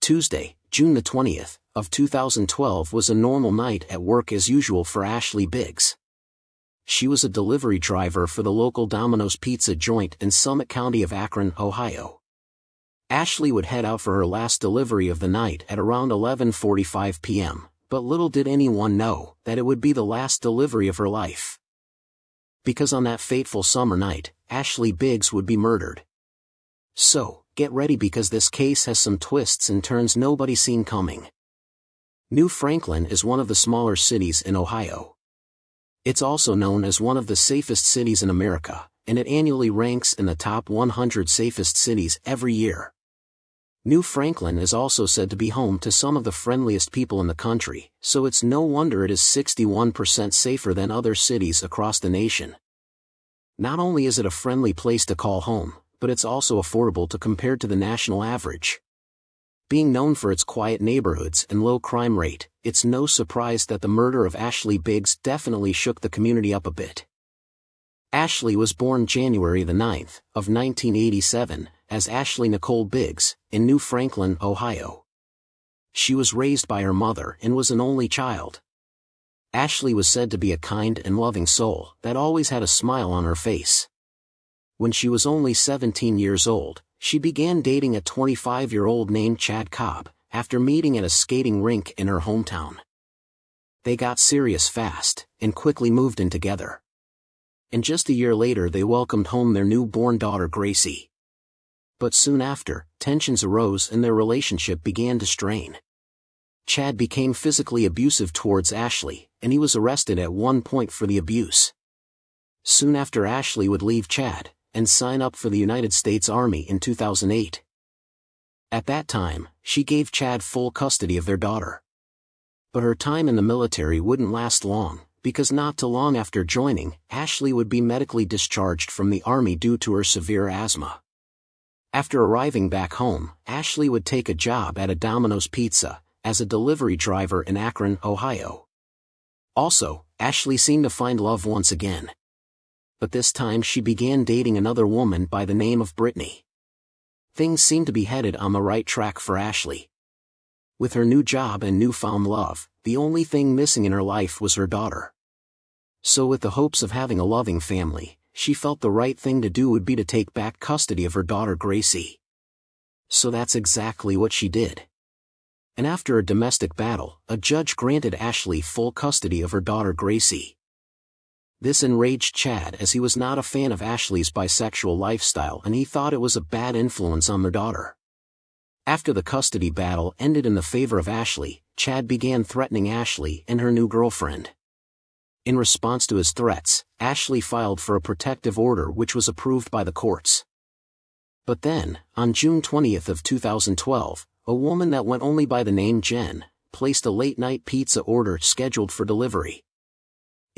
Tuesday, June the 20th, of 2012 was a normal night at work as usual for Ashley Biggs. She was a delivery driver for the local Domino's pizza joint in Summit County of Akron, Ohio. Ashley would head out for her last delivery of the night at around 11:45 p.m., but little did anyone know that it would be the last delivery of her life. Because on that fateful summer night, Ashley Biggs would be murdered. So, get ready because this case has some twists and turns nobody's seen coming. New Franklin is one of the smaller cities in Ohio. It's also known as one of the safest cities in America, and it annually ranks in the top 100 safest cities every year. New Franklin is also said to be home to some of the friendliest people in the country, so it's no wonder it is 61% safer than other cities across the nation. Not only is it a friendly place to call home, but it's also affordable to compared to the national average. Being known for its quiet neighborhoods and low crime rate, it's no surprise that the murder of Ashley Biggs definitely shook the community up a bit. Ashley was born January the 9th, of 1987, as Ashley Nicole Biggs, in New Franklin, Ohio. She was raised by her mother and was an only child. Ashley was said to be a kind and loving soul that always had a smile on her face. When she was only 17 years old, she began dating a 25-year-old named Chad Cobb, after meeting at a skating rink in her hometown. They got serious fast, and quickly moved in together. And just a year later they welcomed home their newborn daughter Gracie. But soon after, tensions arose and their relationship began to strain. Chad became physically abusive towards Ashley, and he was arrested at one point for the abuse. Soon after Ashley would leave Chad, and sign up for the United States Army in 2008. At that time, she gave Chad full custody of their daughter. But her time in the military wouldn't last long, because not too long after joining, Ashley would be medically discharged from the Army due to her severe asthma. After arriving back home, Ashley would take a job at a Domino's Pizza, as a delivery driver in Akron, Ohio. Also, Ashley seemed to find love once again. But this time she began dating another woman by the name of Brittany. Things seemed to be headed on the right track for Ashley. With her new job and newfound love, the only thing missing in her life was her daughter. So with the hopes of having a loving family, she felt the right thing to do would be to take back custody of her daughter Gracie. So that's exactly what she did. And after a domestic battle, a judge granted Ashley full custody of her daughter Gracie. This enraged Chad as he was not a fan of Ashley's bisexual lifestyle and he thought it was a bad influence on their daughter. After the custody battle ended in the favor of Ashley, Chad began threatening Ashley and her new girlfriend. In response to his threats, Ashley filed for a protective order which was approved by the courts. But then, on June 20th of 2012, a woman that went only by the name Jen, placed a late-night pizza order scheduled for delivery.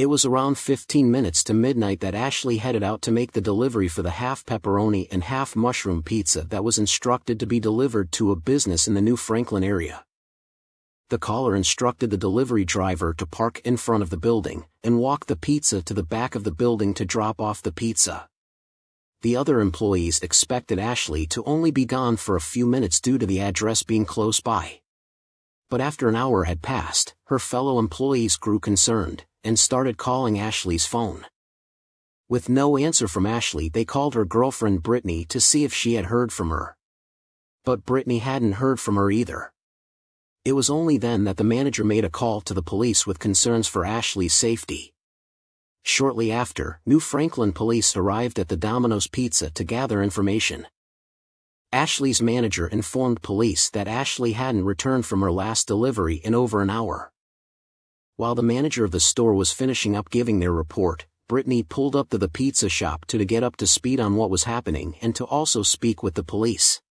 It was around 15 minutes to midnight that Ashley headed out to make the delivery for the half pepperoni and half mushroom pizza that was instructed to be delivered to a business in the New Franklin area. The caller instructed the delivery driver to park in front of the building, and walk the pizza to the back of the building to drop off the pizza. The other employees expected Ashley to only be gone for a few minutes due to the address being close by. But after an hour had passed, her fellow employees grew concerned, and started calling Ashley's phone. With no answer from Ashley, they called her girlfriend Brittany to see if she had heard from her. But Brittany hadn't heard from her either. It was only then that the manager made a call to the police with concerns for Ashley's safety. Shortly after, New Franklin police arrived at the Domino's Pizza to gather information. Ashley's manager informed police that Ashley hadn't returned from her last delivery in over an hour. While the manager of the store was finishing up giving their report, Brittany pulled up to the pizza shop to get up to speed on what was happening and to also speak with the police.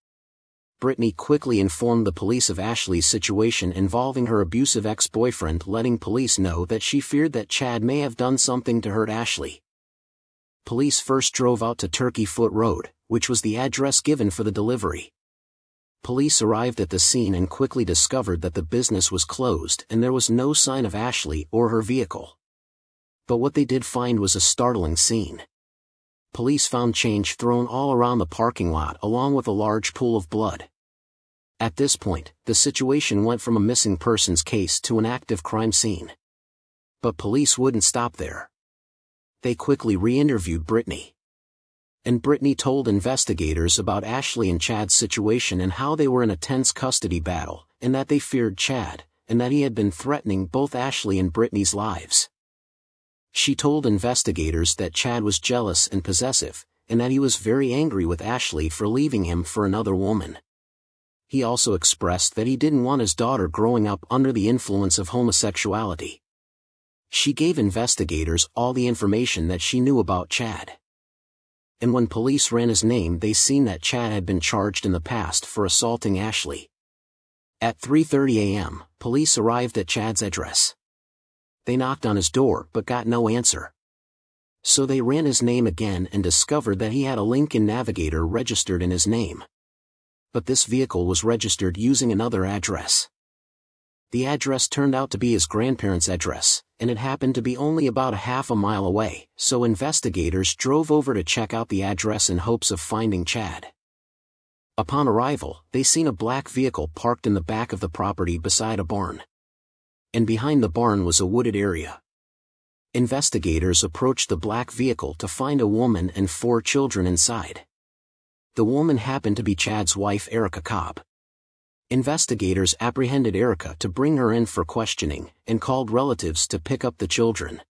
Brittany quickly informed the police of Ashley's situation involving her abusive ex-boyfriend, letting police know that she feared that Chad may have done something to hurt Ashley. Police first drove out to Turkey Foot Road, which was the address given for the delivery. Police arrived at the scene and quickly discovered that the business was closed and there was no sign of Ashley or her vehicle. But what they did find was a startling scene. Police found change thrown all around the parking lot along with a large pool of blood. At this point, the situation went from a missing persons case to an active crime scene. But police wouldn't stop there. They quickly re-interviewed Brittany. And Brittany told investigators about Ashley and Chad's situation and how they were in a tense custody battle, and that they feared Chad, and that he had been threatening both Ashley and Brittany's lives. She told investigators that Chad was jealous and possessive, and that he was very angry with Ashley for leaving him for another woman. He also expressed that he didn't want his daughter growing up under the influence of homosexuality. She gave investigators all the information that she knew about Chad. And when police ran his name, they seen that Chad had been charged in the past for assaulting Ashley. At 3:30 a.m., police arrived at Chad's address. They knocked on his door but got no answer. So they ran his name again and discovered that he had a Lincoln Navigator registered in his name. But this vehicle was registered using another address. The address turned out to be his grandparents' address, and it happened to be only about a half a mile away, so investigators drove over to check out the address in hopes of finding Chad. Upon arrival, they seen a black vehicle parked in the back of the property beside a barn. And behind the barn was a wooded area. Investigators approached the black vehicle to find a woman and 4 children inside. The woman happened to be Chad's wife, Erica Cobb. Investigators apprehended Erica to bring her in for questioning, and called relatives to pick up the children.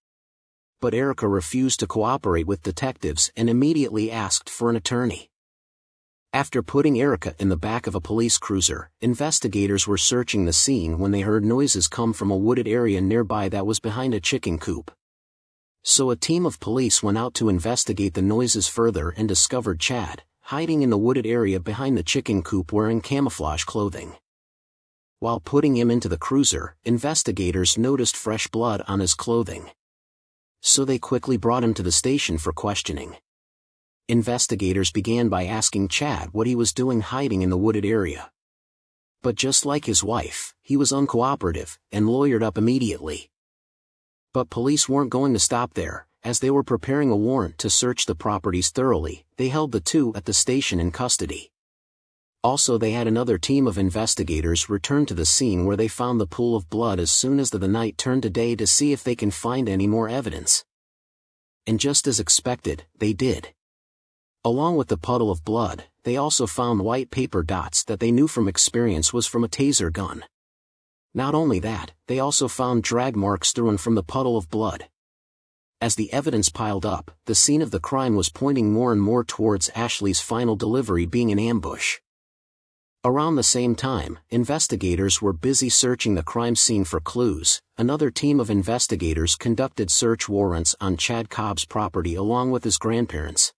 But Erica refused to cooperate with detectives and immediately asked for an attorney. After putting Erica in the back of a police cruiser, investigators were searching the scene when they heard noises come from a wooded area nearby that was behind a chicken coop. So a team of police went out to investigate the noises further and discovered Chad, hiding in the wooded area behind the chicken coop wearing camouflage clothing. While putting him into the cruiser, investigators noticed fresh blood on his clothing. So they quickly brought him to the station for questioning. Investigators began by asking Chad what he was doing hiding in the wooded area. But just like his wife, he was uncooperative and lawyered up immediately. But police weren't going to stop there. As they were preparing a warrant to search the properties thoroughly, they held the 2 at the station in custody. Also, they had another team of investigators return to the scene where they found the pool of blood as soon as the night turned to day to see if they can find any more evidence. And just as expected, they did. Along with the puddle of blood, they also found white paper dots that they knew from experience was from a taser gun. Not only that, they also found drag marks through and from the puddle of blood. As the evidence piled up, the scene of the crime was pointing more and more towards Ashley's final delivery being an ambush. Around the same time, investigators were busy searching the crime scene for clues. Another team of investigators conducted search warrants on Chad Cobb's property along with his grandparents.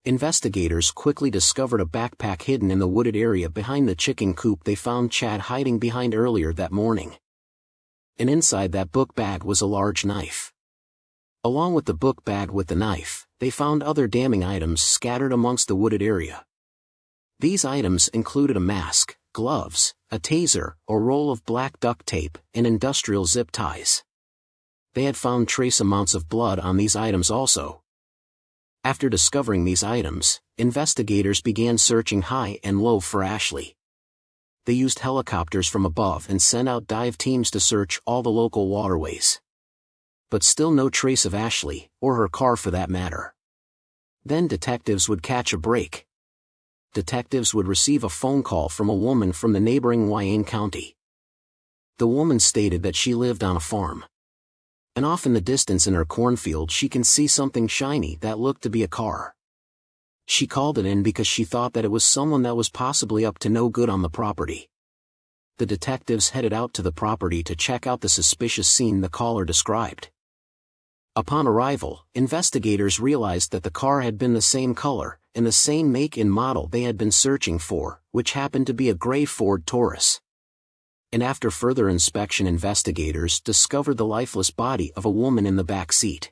Investigators quickly discovered a backpack hidden in the wooded area behind the chicken coop they found Chad hiding behind earlier that morning. And inside that book bag was a large knife. Along with the book bag with the knife, they found other damning items scattered amongst the wooded area. These items included a mask, gloves, a taser, a roll of black duct tape, and industrial zip ties. They had found trace amounts of blood on these items also. After discovering these items, investigators began searching high and low for Ashley. They used helicopters from above and sent out dive teams to search all the local waterways. But still no trace of Ashley, or her car for that matter. Then detectives would catch a break. Detectives would receive a phone call from a woman from the neighboring Wayne County. The woman stated that she lived on a farm. And off in the distance in her cornfield she can see something shiny that looked to be a car. She called it in because she thought that it was someone that was possibly up to no good on the property. The detectives headed out to the property to check out the suspicious scene the caller described. Upon arrival, investigators realized that the car had been the same color, and the same make and model they had been searching for, which happened to be a gray Ford Taurus. And after further inspection, investigators discovered the lifeless body of a woman in the back seat.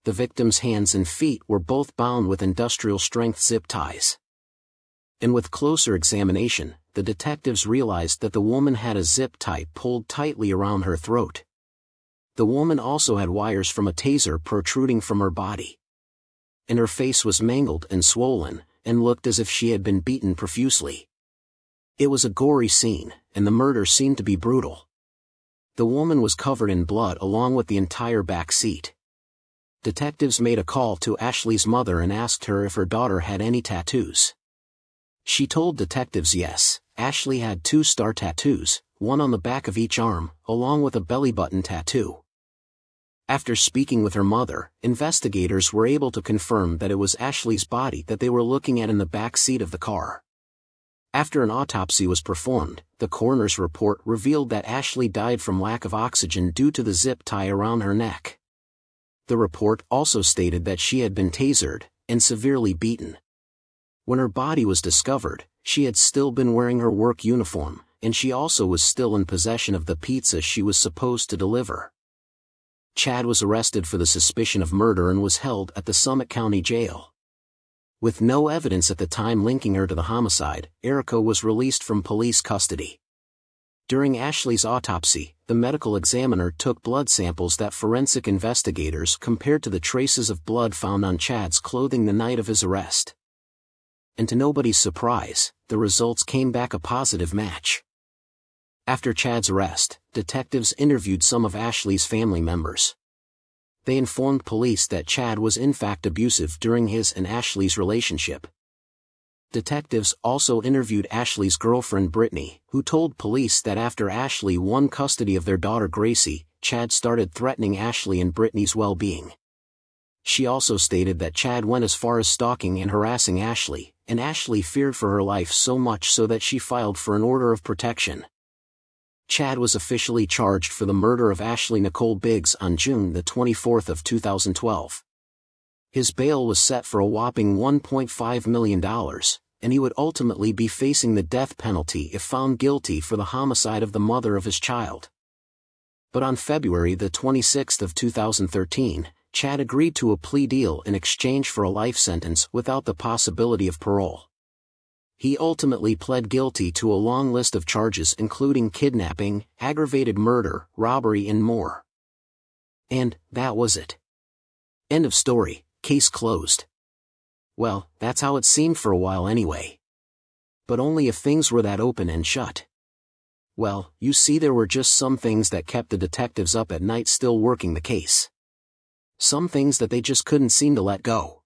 The victim's hands and feet were both bound with industrial-strength zip ties. And with closer examination, the detectives realized that the woman had a zip tie pulled tightly around her throat. The woman also had wires from a taser protruding from her body. And her face was mangled and swollen, and looked as if she had been beaten profusely. It was a gory scene, and the murder seemed to be brutal. The woman was covered in blood along with the entire back seat. Detectives made a call to Ashley's mother and asked her if her daughter had any tattoos. She told detectives yes, Ashley had 2 star tattoos, one on the back of each arm, along with a belly button tattoo. After speaking with her mother, investigators were able to confirm that it was Ashley's body that they were looking at in the back seat of the car. After an autopsy was performed, the coroner's report revealed that Ashley died from lack of oxygen due to the zip tie around her neck. The report also stated that she had been tasered and severely beaten. When her body was discovered, she had still been wearing her work uniform, and she also was still in possession of the pizza she was supposed to deliver. Chad was arrested for the suspicion of murder and was held at the Summit County Jail. With no evidence at the time linking her to the homicide, Erica was released from police custody. During Ashley's autopsy, the medical examiner took blood samples that forensic investigators compared to the traces of blood found on Chad's clothing the night of his arrest. And to nobody's surprise, the results came back a positive match. After Chad's arrest, detectives interviewed some of Ashley's family members. They informed police that Chad was in fact abusive during his and Ashley's relationship. Detectives also interviewed Ashley's girlfriend Brittany, who told police that after Ashley won custody of their daughter Gracie, Chad started threatening Ashley and Brittany's well-being. She also stated that Chad went as far as stalking and harassing Ashley, and Ashley feared for her life so much so that she filed for an order of protection. Chad was officially charged for the murder of Ashley Nicole Biggs on June 24, 2012. His bail was set for a whopping $1.5 million, and he would ultimately be facing the death penalty if found guilty for the homicide of the mother of his child. But on February 26, 2013, Chad agreed to a plea deal in exchange for a life sentence without the possibility of parole. He ultimately pled guilty to a long list of charges including kidnapping, aggravated murder, robbery and more. And that was it. End of story, case closed. Well, that's how it seemed for a while anyway. But only if things were that open and shut. Well, you see, there were just some things that kept the detectives up at night still working the case. Some things that they just couldn't seem to let go.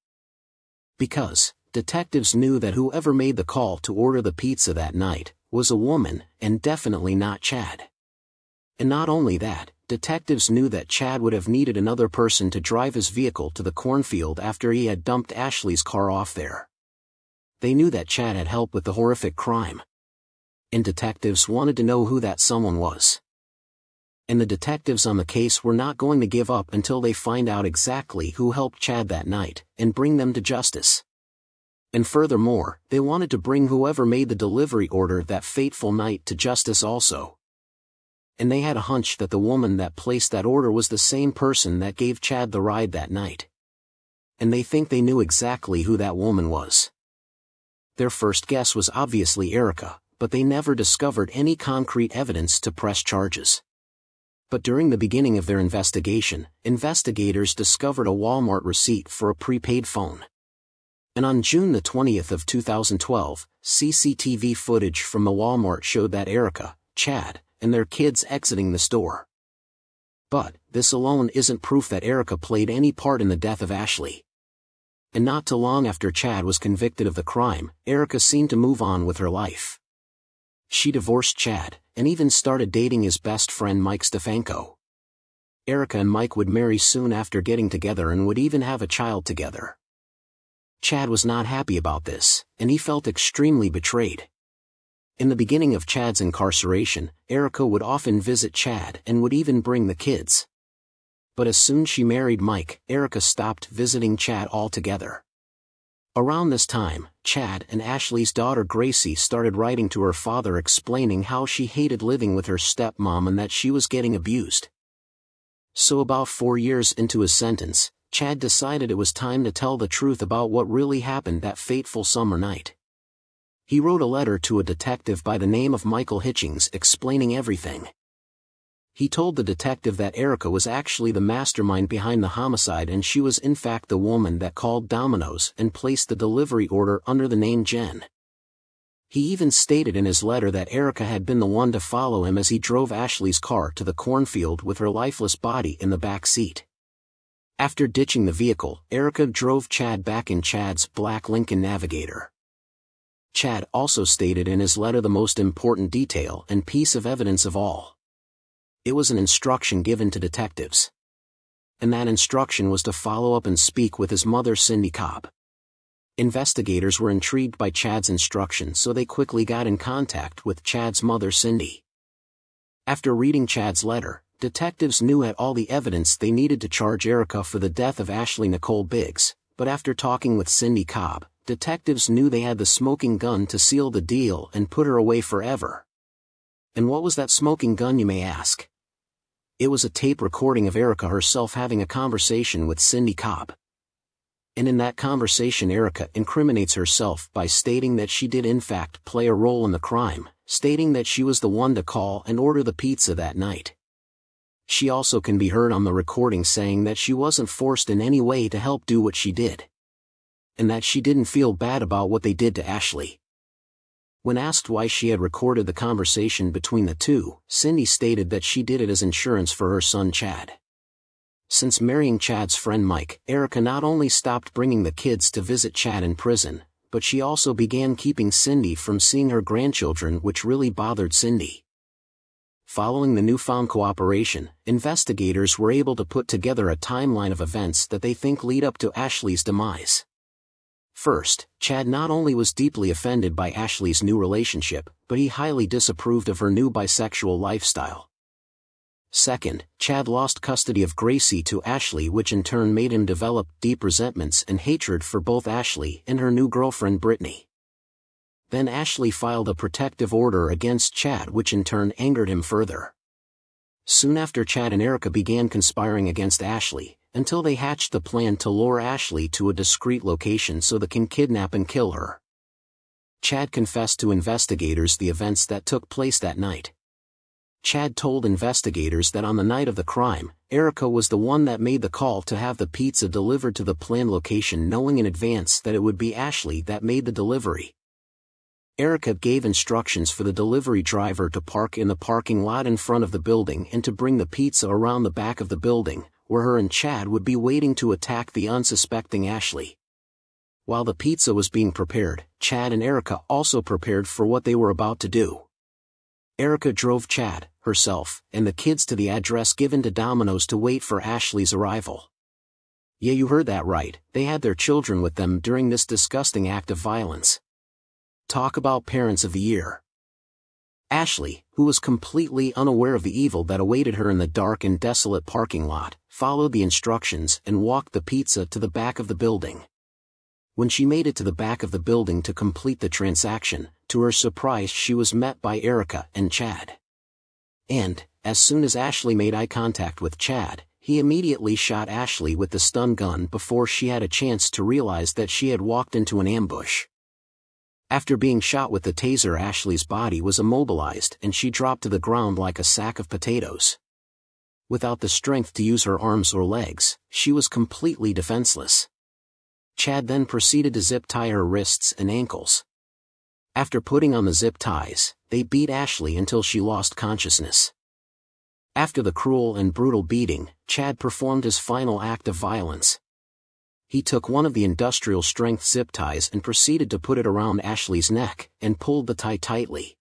Because detectives knew that whoever made the call to order the pizza that night was a woman, and definitely not Chad. And not only that, detectives knew that Chad would have needed another person to drive his vehicle to the cornfield after he had dumped Ashley's car off there. They knew that Chad had helped with the horrific crime. And detectives wanted to know who that someone was. And the detectives on the case were not going to give up until they find out exactly who helped Chad that night, and bring them to justice. And furthermore, they wanted to bring whoever made the delivery order that fateful night to justice also. And they had a hunch that the woman that placed that order was the same person that gave Chad the ride that night. And they think they knew exactly who that woman was. Their first guess was obviously Erica, but they never discovered any concrete evidence to press charges. But during the beginning of their investigation, investigators discovered a Walmart receipt for a prepaid phone. And on June 20, 2012, CCTV footage from the Walmart showed that Erica, Chad, and their kids exiting the store. But this alone isn't proof that Erica played any part in the death of Ashley. And not too long after Chad was convicted of the crime, Erica seemed to move on with her life. She divorced Chad, and even started dating his best friend Mike Stefanko. Erica and Mike would marry soon after getting together and would even have a child together. Chad was not happy about this, and he felt extremely betrayed. In the beginning of Chad's incarceration, Erica would often visit Chad and would even bring the kids. But as soon as she married Mike, Erica stopped visiting Chad altogether. Around this time, Chad and Ashley's daughter Gracie started writing to her father explaining how she hated living with her stepmom and that she was getting abused. So about 4 years into his sentence, Chad decided it was time to tell the truth about what really happened that fateful summer night. He wrote a letter to a detective by the name of Michael Hitchings explaining everything. He told the detective that Erica was actually the mastermind behind the homicide and she was in fact the woman that called Domino's and placed the delivery order under the name Jen. He even stated in his letter that Erica had been the one to follow him as he drove Ashley's car to the cornfield with her lifeless body in the back seat. After ditching the vehicle, Erica drove Chad back in Chad's black Lincoln Navigator. Chad also stated in his letter the most important detail and piece of evidence of all. It was an instruction given to detectives. And that instruction was to follow up and speak with his mother, Cindy Cobb. Investigators were intrigued by Chad's instructions, so they quickly got in contact with Chad's mother, Cindy. After reading Chad's letter, detectives knew had all the evidence they needed to charge Erica for the death of Ashley Nicole Biggs, but after talking with Cindy Cobb, detectives knew they had the smoking gun to seal the deal and put her away forever. And what was that smoking gun, you may ask? It was a tape recording of Erica herself having a conversation with Cindy Cobb. And in that conversation, Erica incriminates herself by stating that she did in fact play a role in the crime, stating that she was the one to call and order the pizza that night. She also can be heard on the recording saying that she wasn't forced in any way to help do what she did, and that she didn't feel bad about what they did to Ashley. When asked why she had recorded the conversation between the two, Cindy stated that she did it as insurance for her son Chad. Since marrying Chad's friend Mike, Erica not only stopped bringing the kids to visit Chad in prison, but she also began keeping Cindy from seeing her grandchildren, which really bothered Cindy. Following the newfound cooperation, investigators were able to put together a timeline of events that they think lead up to Ashley's demise. First, Chad not only was deeply offended by Ashley's new relationship, but he highly disapproved of her new bisexual lifestyle. Second, Chad lost custody of Gracie to Ashley, which in turn made him develop deep resentments and hatred for both Ashley and her new girlfriend Brittany. Then Ashley filed a protective order against Chad, which in turn angered him further. Soon after, Chad and Erica began conspiring against Ashley, until they hatched the plan to lure Ashley to a discreet location so they can kidnap and kill her. Chad confessed to investigators the events that took place that night. Chad told investigators that on the night of the crime, Erica was the one that made the call to have the pizza delivered to the planned location, knowing in advance that it would be Ashley that made the delivery. Erica gave instructions for the delivery driver to park in the parking lot in front of the building and to bring the pizza around the back of the building, where her and Chad would be waiting to attack the unsuspecting Ashley. While the pizza was being prepared, Chad and Erica also prepared for what they were about to do. Erica drove Chad, herself, and the kids to the address given to Domino's to wait for Ashley's arrival. Yeah, you heard that right, they had their children with them during this disgusting act of violence. Talk about parents of the year. Ashley, who was completely unaware of the evil that awaited her in the dark and desolate parking lot, followed the instructions and walked the pizza to the back of the building. When she made it to the back of the building to complete the transaction, to her surprise she was met by Erica and Chad. And, as soon as Ashley made eye contact with Chad, he immediately shot Ashley with the stun gun before she had a chance to realize that she had walked into an ambush. After being shot with the taser, Ashley's body was immobilized and she dropped to the ground like a sack of potatoes. Without the strength to use her arms or legs, she was completely defenseless. Chad then proceeded to zip tie her wrists and ankles. After putting on the zip ties, they beat Ashley until she lost consciousness. After the cruel and brutal beating, Chad performed his final act of violence. He took one of the industrial-strength zip ties and proceeded to put it around Ashley's neck and pulled the tie tightly.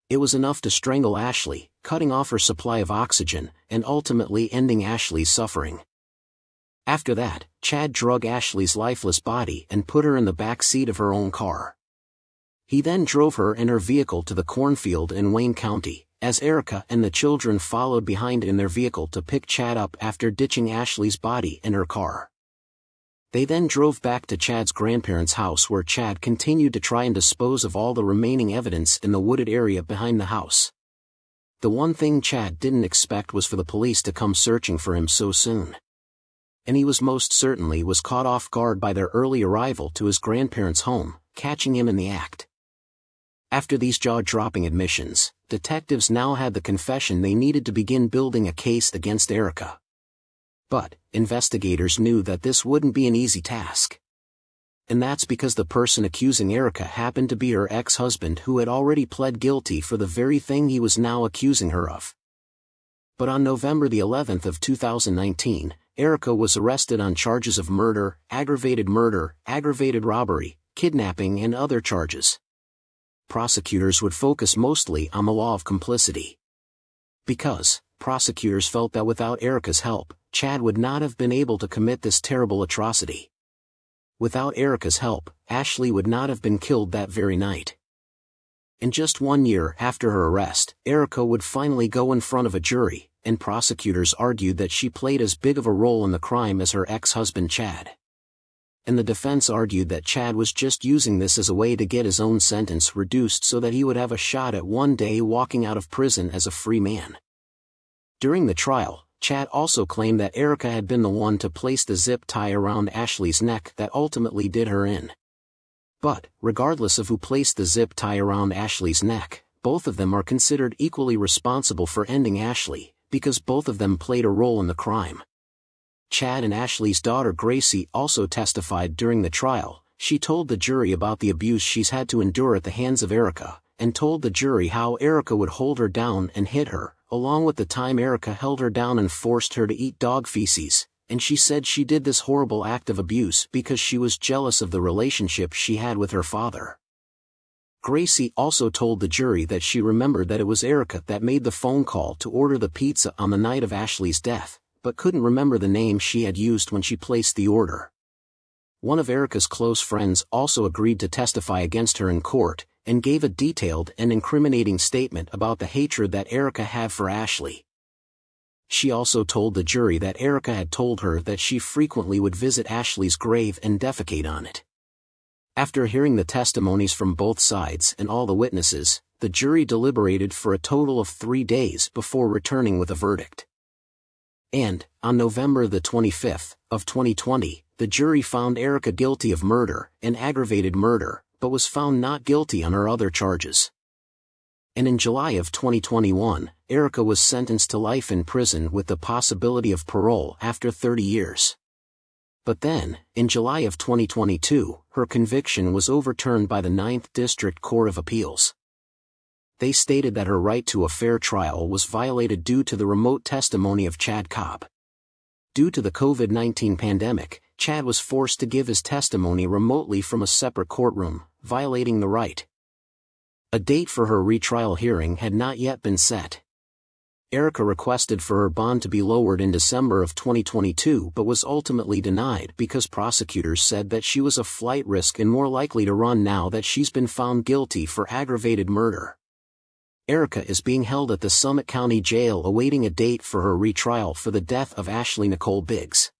It was enough to strangle Ashley, cutting off her supply of oxygen and ultimately ending Ashley's suffering. After that, Chad drug Ashley's lifeless body and put her in the back seat of her own car. He then drove her and her vehicle to the cornfield in Wayne County, as Erica and the children followed behind in their vehicle to pick Chad up after ditching Ashley's body in her car. They then drove back to Chad's grandparents' house, where Chad continued to try and dispose of all the remaining evidence in the wooded area behind the house. The one thing Chad didn't expect was for the police to come searching for him so soon. And he was most certainly caught off guard by their early arrival to his grandparents' home, catching him in the act. After these jaw-dropping admissions, detectives now had the confession they needed to begin building a case against Erica. But investigators knew that this wouldn't be an easy task. And that's because the person accusing Erica happened to be her ex-husband who had already pled guilty for the very thing he was now accusing her of. But on November the 11th of 2019, Erica was arrested on charges of murder, aggravated robbery, kidnapping and other charges. Prosecutors would focus mostly on the law of complicity. Because prosecutors felt that without Erica's help, Chad would not have been able to commit this terrible atrocity. Without Erica's help, Ashley would not have been killed that very night. And just 1 year after her arrest, Erica would finally go in front of a jury, and prosecutors argued that she played as big of a role in the crime as her ex-husband Chad. And the defense argued that Chad was just using this as a way to get his own sentence reduced so that he would have a shot at one day walking out of prison as a free man. During the trial, Chad also claimed that Erica had been the one to place the zip tie around Ashley's neck that ultimately did her in. But, regardless of who placed the zip tie around Ashley's neck, both of them are considered equally responsible for ending Ashley, because both of them played a role in the crime. Chad and Ashley's daughter Gracie also testified during the trial. She told the jury about the abuse she's had to endure at the hands of Erica, and told the jury how Erica would hold her down and hit her, along with the time Erica held her down and forced her to eat dog feces, and she said she did this horrible act of abuse because she was jealous of the relationship she had with her father. Gracie also told the jury that she remembered that it was Erica that made the phone call to order the pizza on the night of Ashley's death, but couldn't remember the name she had used when she placed the order. One of Erica's close friends also agreed to testify against her in court, and gave a detailed and incriminating statement about the hatred that Erica had for Ashley. She also told the jury that Erica had told her that she frequently would visit Ashley's grave and defecate on it. After hearing the testimonies from both sides and all the witnesses, the jury deliberated for a total of 3 days before returning with a verdict. And, on November the 25th of 2020, the jury found Erica guilty of murder and aggravated murder, but was found not guilty on her other charges. And in July of 2021, Erica was sentenced to life in prison with the possibility of parole after 30 years. But then, in July of 2022, her conviction was overturned by the 9th District Court of Appeals. They stated that her right to a fair trial was violated due to the remote testimony of Chad Cobb. Due to the COVID-19 pandemic, Chad was forced to give his testimony remotely from a separate courtroom, violating the right. A date for her retrial hearing had not yet been set. Erica requested for her bond to be lowered in December of 2022 but was ultimately denied because prosecutors said that she was a flight risk and more likely to run now that she's been found guilty for aggravated murder. Erica is being held at the Summit County Jail awaiting a date for her retrial for the death of Ashley Nicole Biggs.